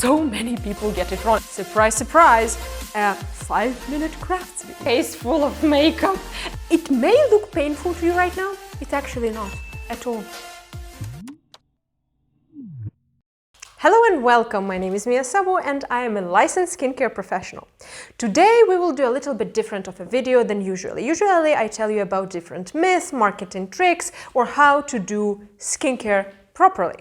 so many people get it wrong. Surprise, surprise, a 5-minute crafts video. Face full of makeup. It may look painful to you right now. It's actually not at all. Hello and welcome, my name is SZABO and I am a licensed skincare professional. Today we will do a little bit different of a video than usually. Usually I tell you about different myths, marketing tricks, or how to do skincare properly.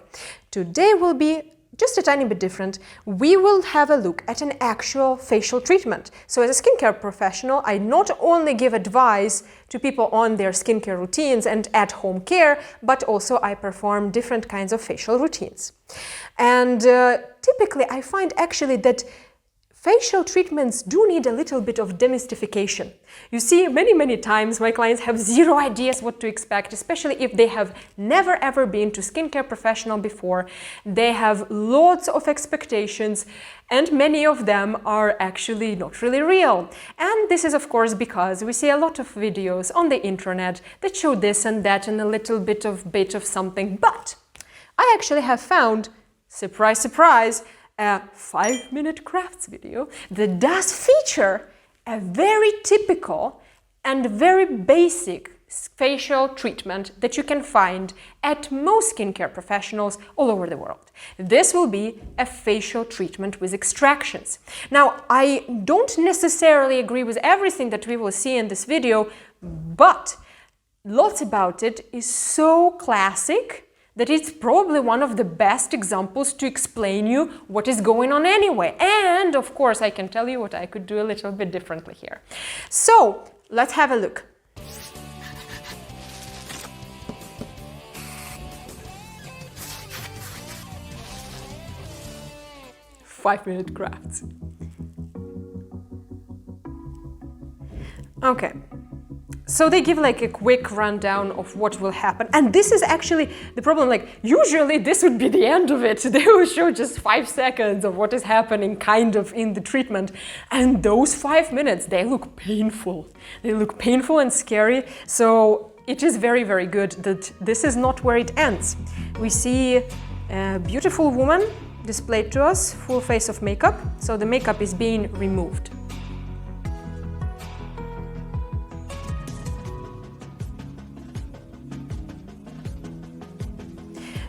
Today will be just a tiny bit different. We will have a look at an actual facial treatment. So as a skincare professional, I not only give advice to people on their skincare routines and at-home care, but also I perform different kinds of facial routines. And typically I find actually that facial treatments do need a little bit of demystification. You see, many times my clients have zero ideas what to expect, especially if they have never ever been to skincare professional before. They have lots of expectations and many of them are actually not really real. And this is of course because we see a lot of videos on the internet that show this and that and a little bit of something. But I actually have found, surprise, surprise, a 5-minute crafts video that does feature a very typical and very basic facial treatment that you can find at most skincare professionals all over the world. This will be a facial treatment with extractions. Now, I don't necessarily agree with everything that we will see in this video, but lots about it is so classic that it's probably one of the best examples to explain you what is going on anyway. And of course, I can tell you what I could do a little bit differently here. So let's have a look. Five-minute crafts. Okay. So they give like a quick rundown of what will happen. And this is actually the problem. Like usually this would be the end of it. They will show just 5 seconds of what is happening kind of in the treatment. And those 5 minutes, they look painful. They look painful and scary. So it is very, very good that this is not where it ends. We see a beautiful woman displayed to us, full face of makeup. So the makeup is being removed.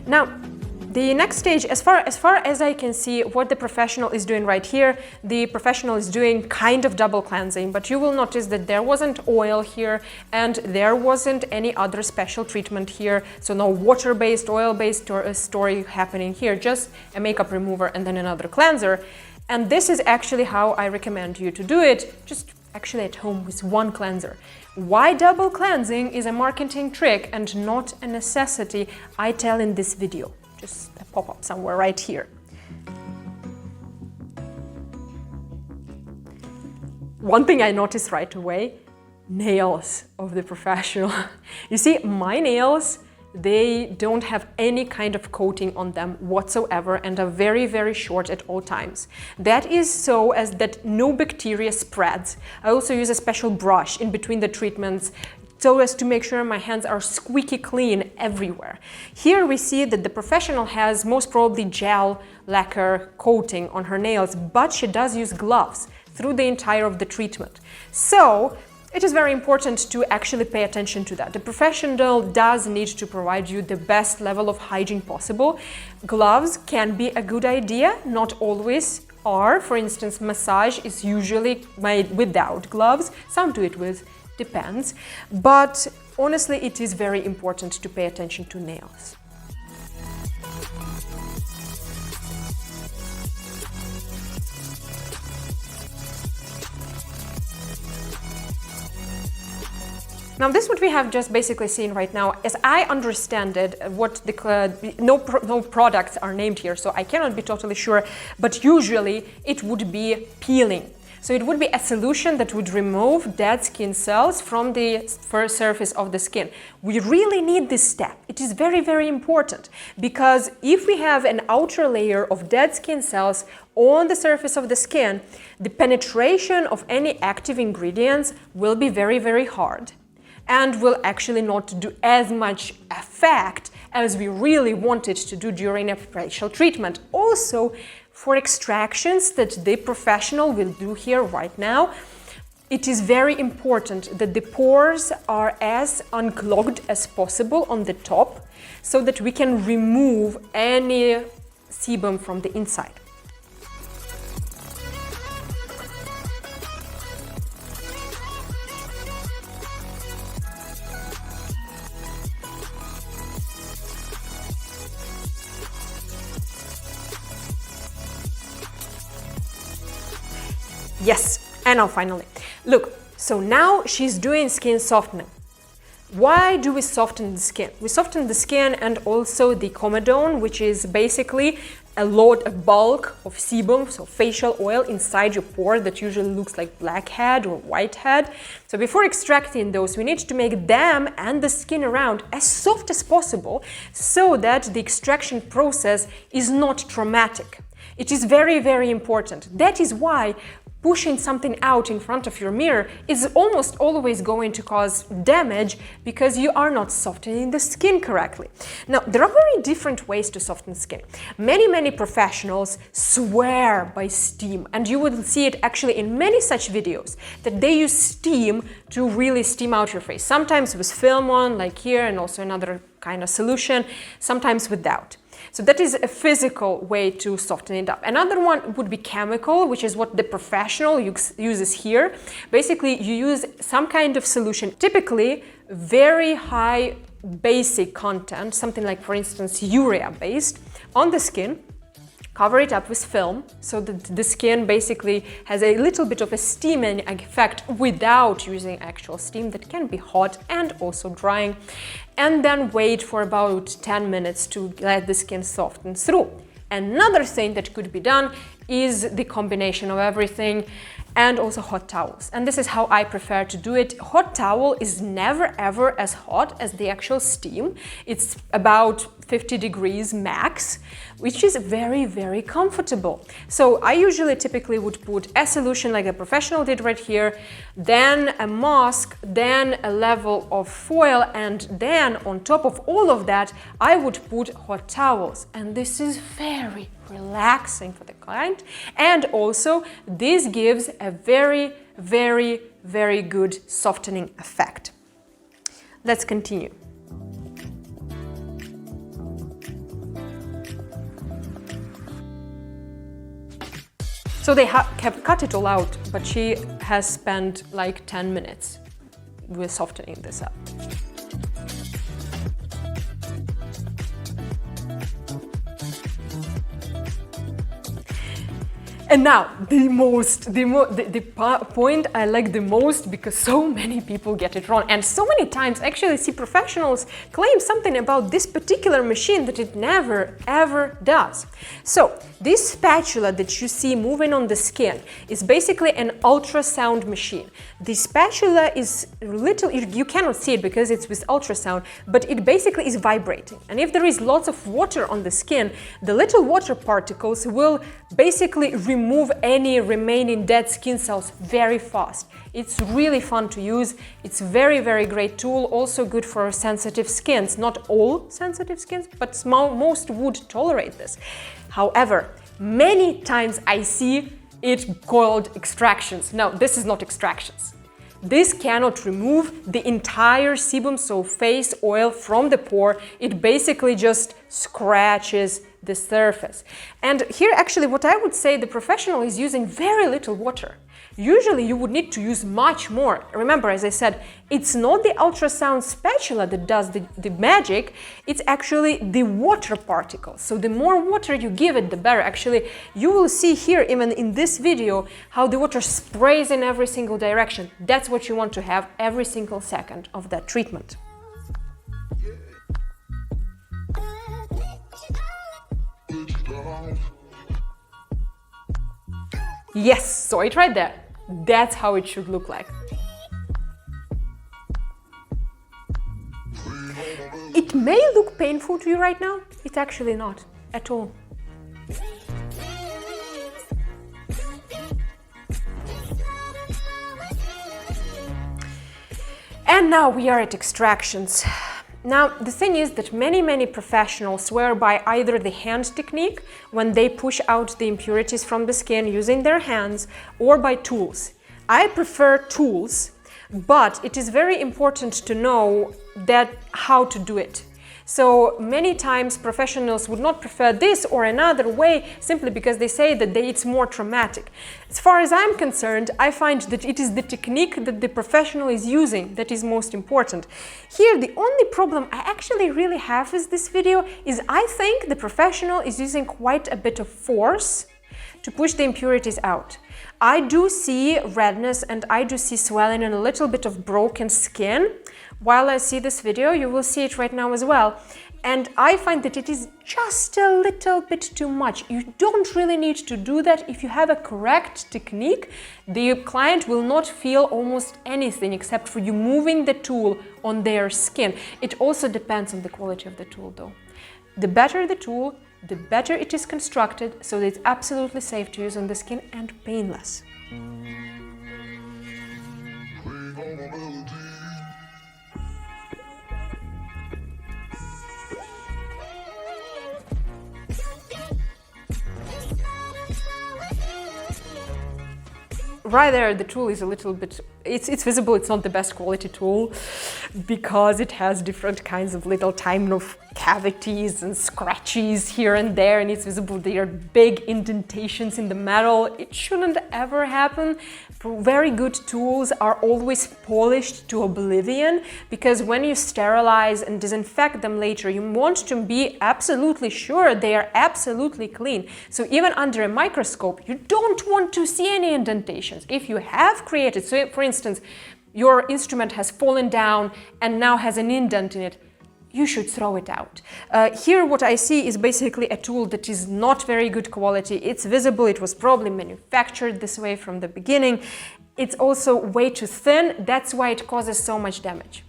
Now, the next stage, as far as I can see, what the professional is doing right here, the professional is doing kind of double cleansing, but you will notice that there wasn't oil here and there wasn't any other special treatment here. So no water-based, oil-based story happening here, just a makeup remover and then another cleanser. And this is actually how I recommend you to do it, just actually at home with one cleanser. Why double cleansing is a marketing trick and not a necessity, I tell in this video. Just a pop-up somewhere right here. One thing I noticed right away, nails of the professional. You see, my nails, they don't have any kind of coating on them whatsoever and are very, very short at all times. That is so as that no bacteria spreads. I also use a special brush in between the treatments so as to make sure my hands are squeaky clean everywhere. Here we see that the professional has most probably gel lacquer coating on her nails, but she does use gloves through the entire of the treatment. So it is very important to actually pay attention to that. The professional does need to provide you the best level of hygiene possible. Gloves can be a good idea, not always are. For instance, massage is usually made without gloves. Some do it with, depends. But honestly, it is very important to pay attention to nails. Now this what we have just basically seen right now, as I understand it, what the no products are named here, so I cannot be totally sure, but usually it would be peeling. So it would be a solution that would remove dead skin cells from the first surface of the skin. We really need this step. It is very, very important because if we have an outer layer of dead skin cells on the surface of the skin, the penetration of any active ingredients will be very, very hard and will actually not do as much effect as we really want it to do during a facial treatment. Also, for extractions that the professional will do here right now, it is very important that the pores are as unclogged as possible on the top so that we can remove any sebum from the inside. Yes, and now finally, look, so now she's doing skin softening. Why do we soften the skin? We soften the skin and also the comedone, which is basically a bulk of sebum, so facial oil inside your pore that usually looks like blackhead or whitehead. So before extracting those, we need to make them and the skin around as soft as possible so that the extraction process is not traumatic. It is very, very important. That is why pushing something out in front of your mirror is almost always going to cause damage because you are not softening the skin correctly. Now, there are very different ways to soften skin. Many professionals swear by steam, and you will see it actually in many such videos that they use steam to really steam out your face. Sometimes with film on, like here, and also another kind of solution, sometimes without. So that is a physical way to soften it up. Another one would be chemical, which is what the professional uses here. Basically, you use some kind of solution, typically very high basic content, something like, for instance, urea-based, on the skin. Cover it up with film so that the skin basically has a little bit of a steaming effect without using actual steam that can be hot and also drying. And then wait for about 10 minutes to let the skin soften through. Another thing that could be done is the combination of everything and also hot towels. And this is how I prefer to do it. Hot towel is never ever as hot as the actual steam. It's about 50 degrees max, which is very comfortable. So I usually typically would put a solution like a professional did right here, then a mask, then a level of foil, and then on top of all of that, I would put hot towels. And this is very relaxing for the client, and also this gives a very good softening effect. Let's continue. So they have cut it all out, but she has spent like 10 minutes with softening this up. And now, the point I like the most, because so many people get it wrong, and so many times actually see professionals claim something about this particular machine that it never ever does. So this spatula that you see moving on the skin is basically an ultrasound machine. The spatula is little, you cannot see it because it's with ultrasound, but it basically is vibrating. And if there is lots of water on the skin, the little water particles will basically remove any remaining dead skin cells very fast. It's really fun to use. It's very great tool, also good for sensitive skins. Not all sensitive skins, but most would tolerate this. However, many times I see it called extractions. No, this is not extractions. This cannot remove the entire sebum, so face oil, from the pore. It basically just scratches the surface. And here actually what I would say, the professional is using very little water. Usually you would need to use much more. Remember, as I said, it's not the ultrasound spatula that does the magic, it's actually the water particles. So the more water you give it, the better. Actually, you will see here, even in this video, how the water sprays in every single direction. That's what you want to have every single second of that treatment. Yes, so it right there. That's how it should look like. It may look painful to you right now. It's actually not at all. And now we are at extractions. Now, the thing is that many professionals swear by either the hand technique, when they push out the impurities from the skin using their hands, or by tools. I prefer tools, but it is very important to know that how to do it. So many times professionals would not prefer this or another way simply because they say that it's more traumatic. As far as I'm concerned, I find that it is the technique that the professional is using that is most important. Here, the only problem I actually really have with this video is I think the professional is using quite a bit of force to push the impurities out. I do see redness and I do see swelling and a little bit of broken skin. While I see this video, you will see it right now as well. And I find that it is just a little bit too much. You don't really need to do that. If you have a correct technique, the client will not feel almost anything except for you moving the tool on their skin. It also depends on the quality of the tool though. The better the tool, the better it is constructed, so that it's absolutely safe to use on the skin and painless. Right there, the tool is a little bit, it's visible, it's not the best quality tool because it has different kinds of little tiny cavities and scratches here and there, and it's visible there are big indentations in the metal. It shouldn't ever happen. Very good tools are always polished to oblivion, because when you sterilize and disinfect them later, you want to be absolutely sure they are absolutely clean. So even under a microscope, you don't want to see any indentations. If you have created, so for instance, your instrument has fallen down and now has an indent in it, you should throw it out. Here what I see is basically a tool that is not very good quality. It's visible, it was probably manufactured this way from the beginning. It's also way too thin, that's why it causes so much damage.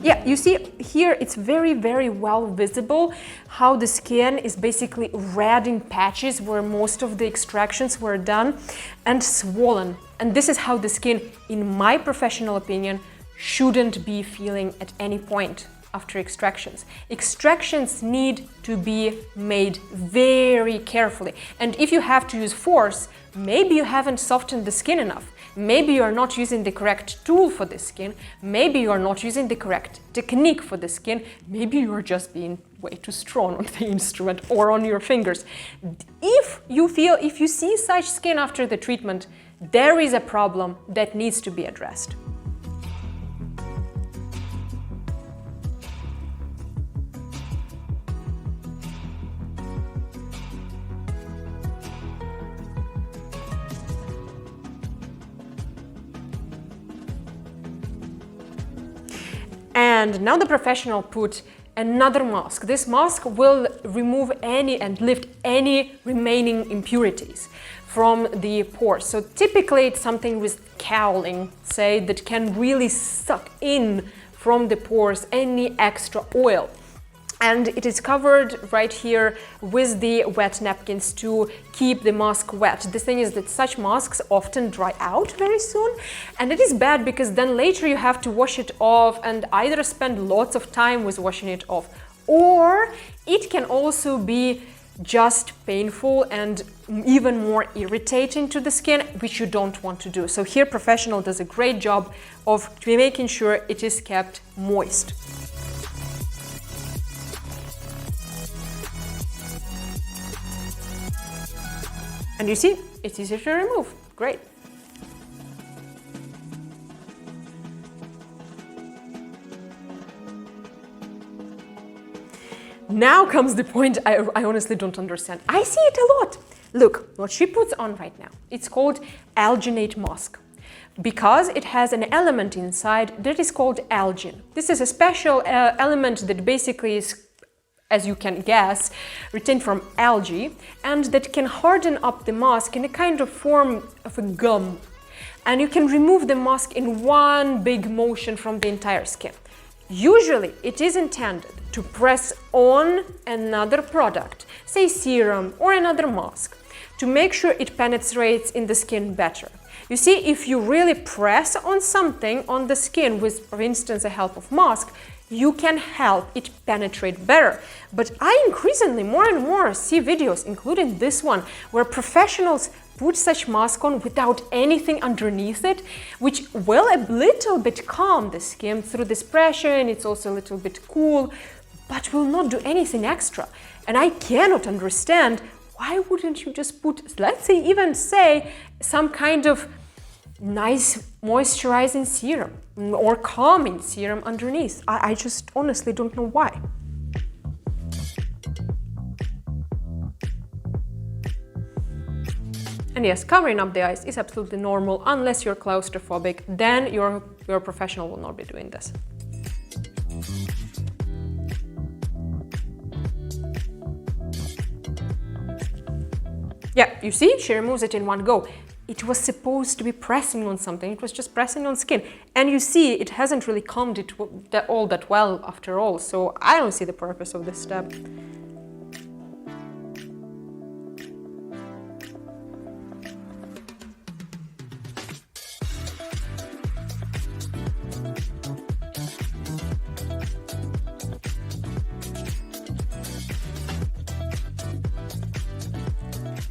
Yeah, you see here it's very well visible how the skin is basically red in patches where most of the extractions were done and swollen. And this is how the skin, in my professional opinion, shouldn't be feeling at any point after extractions. Extractions need to be made very carefully. And if you have to use force, maybe you haven't softened the skin enough. Maybe you are not using the correct tool for the skin. Maybe you are not using the correct technique for the skin. Maybe you are just being way too strong on the instrument or on your fingers. If you see such skin after the treatment, there is a problem that needs to be addressed. And now the professional put another mask. This mask will remove any and lift any remaining impurities from the pores. So typically it's something with cowling, say, that can really suck in from the pores any extra oil. And it is covered right here with the wet napkins to keep the mask wet. The thing is that such masks often dry out very soon, and it is bad because then later you have to wash it off and either spend lots of time with washing it off, or it can also be just painful and even more irritating to the skin, which you don't want to do. So here professional does a great job of making sure it is kept moist. And you see, it's easier to remove. Great. Now comes the point I honestly don't understand. I see it a lot. Look, what she puts on right now, it's called alginate mask, because it has an element inside that is called algin. This is a special element that basically is, as you can guess, retained from algae, and that can harden up the mask in a kind of form of a gum. And you can remove the mask in one big motion from the entire skin. Usually it is intended to press on another product, say serum or another mask, to make sure it penetrates in the skin better. You see, if you really press on something on the skin with, for instance, the help of mask, you can help it penetrate better. But I increasingly more and more see videos, including this one, where professionals put such mask on without anything underneath it, which will a little bit calm the skin through this pressure, and it's also a little bit cool, but will not do anything extra. And I cannot understand, why wouldn't you just put, let's say, even say, some kind of nice moisturizing serum or calming serum underneath? I just honestly don't know why. And yes, covering up the eyes is absolutely normal unless you're claustrophobic, then your professional will not be doing this. Yeah, you see, she removes it in one go. It was supposed to be pressing on something, it was just pressing on skin. And you see, it hasn't really calmed it all that well after all, so I don't see the purpose of this step.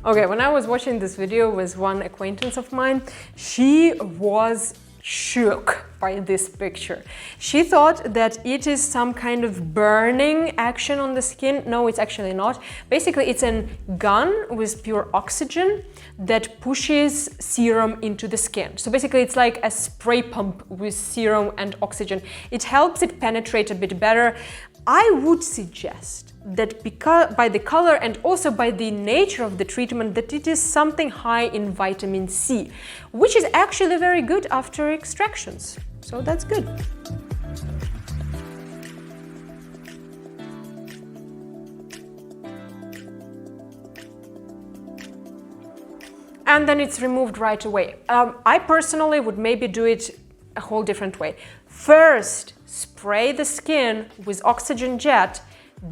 Okay, when I was watching this video with one acquaintance of mine, she was shook by this picture. She thought that it is some kind of burning action on the skin. No, it's actually not. Basically, it's a gun with pure oxygen that pushes serum into the skin. So basically, it's like a spray pump with serum and oxygen. It helps it penetrate a bit better. I would suggest that because by the color and also by the nature of the treatment, that it is something high in vitamin C, which is actually very good after extractions. So that's good. And then it's removed right away. I personally would maybe do it a whole different way. First, spray the skin with oxygen jet,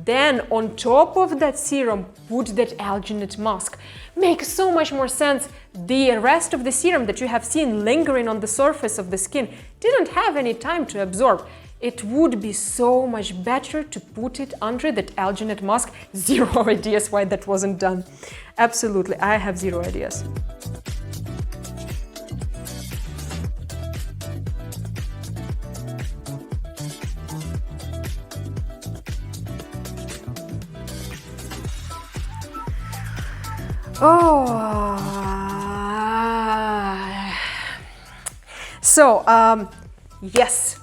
then on top of that serum, put that alginate mask. Makes so much more sense. The rest of the serum that you have seen lingering on the surface of the skin didn't have any time to absorb. It would be so much better to put it under that alginate mask. Zero ideas why that wasn't done. Absolutely, I have zero ideas. Yes,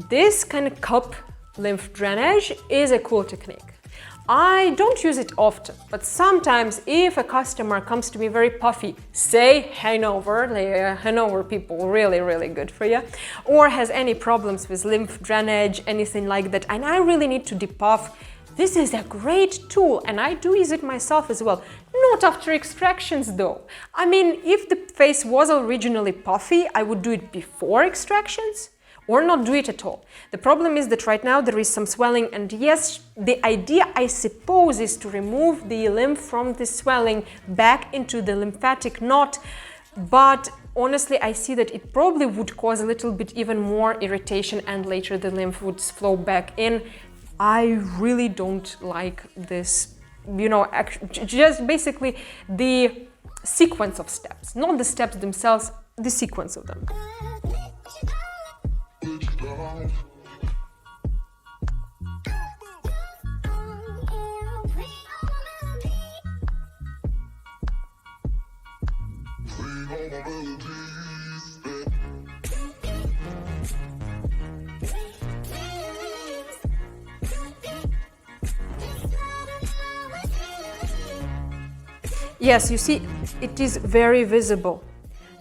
this kind of cup lymph drainage is a cool technique. I don't use it often, but sometimes if a customer comes to me very puffy, say Hanover people, really good for you, or has any problems with lymph drainage, anything like that, and I really need to depuff, this is a great tool, and I do use it myself as well. Not after extractions though. I mean, if the face was originally puffy, I would do it before extractions or not do it at all. The problem is that right now there is some swelling, and yes, the idea, I suppose, is to remove the lymph from the swelling back into the lymphatic knot, but honestly, I see that it probably would cause a little bit even more irritation, and later the lymph would flow back in. I really don't like this, you know, just basically the sequence of steps, not the steps themselves, the sequence of them. Yes, you see, it is very visible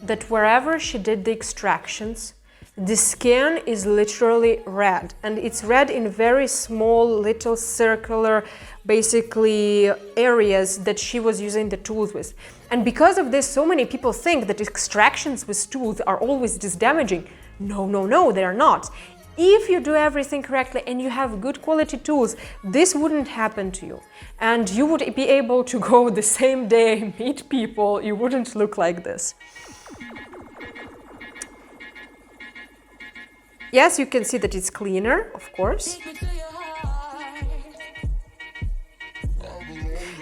that wherever she did the extractions, the skin is literally red, and it's red in very small little circular basically areas that she was using the tools with. And because of this, so many people think that extractions with tools are always this damaging. No, they are not. If you do everything correctly and you have good quality tools, this wouldn't happen to you. And you would be able to go the same day, meet people, you wouldn't look like this. Yes, you can see that it's cleaner, of course.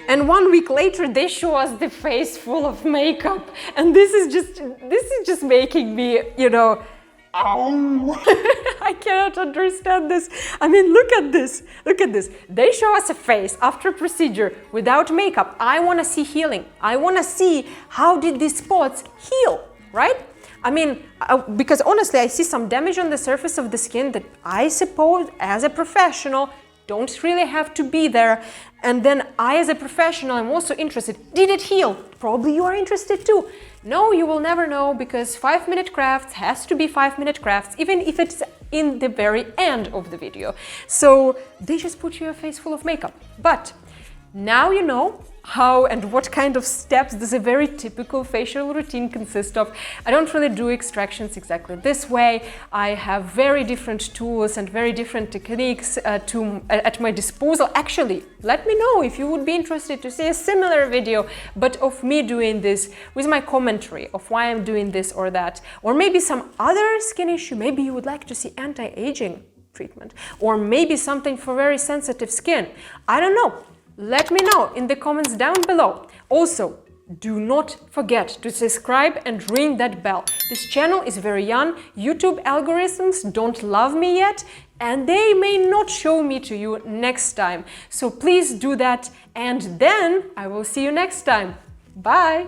And 1 week later, they show us the face full of makeup. And this is just making me, you know, I cannot understand this. I mean, look at this. Look at this. They show us a face after procedure without makeup. I want to see healing. I want to see how did these spots heal, right? I mean, because honestly, I see some damage on the surface of the skin that I suppose as a professional don't really have to be there. And then I, as a professional, I'm also interested. Did it heal? Probably you are interested too. No, you will never know, because 5-minute crafts has to be 5-minute crafts, even if it's in the very end of the video. So they just put you a face full of makeup. But now you know how and what kind of steps does a very typical facial routine consist of. I don't really do extractions exactly this way. I have very different tools and very different techniques at my disposal. Actually, let me know if you would be interested to see a similar video, but of me doing this with my commentary of why I'm doing this or that, or maybe some other skin issue. Maybe you would like to see anti-aging treatment, or maybe something for very sensitive skin. I don't know. Let me know in the comments down below. Also, do not forget to subscribe and ring that bell. This channel is very young. YouTube algorithms don't love me yet, and they may not show me to you next time. So please do that, and then I will see you next time. Bye!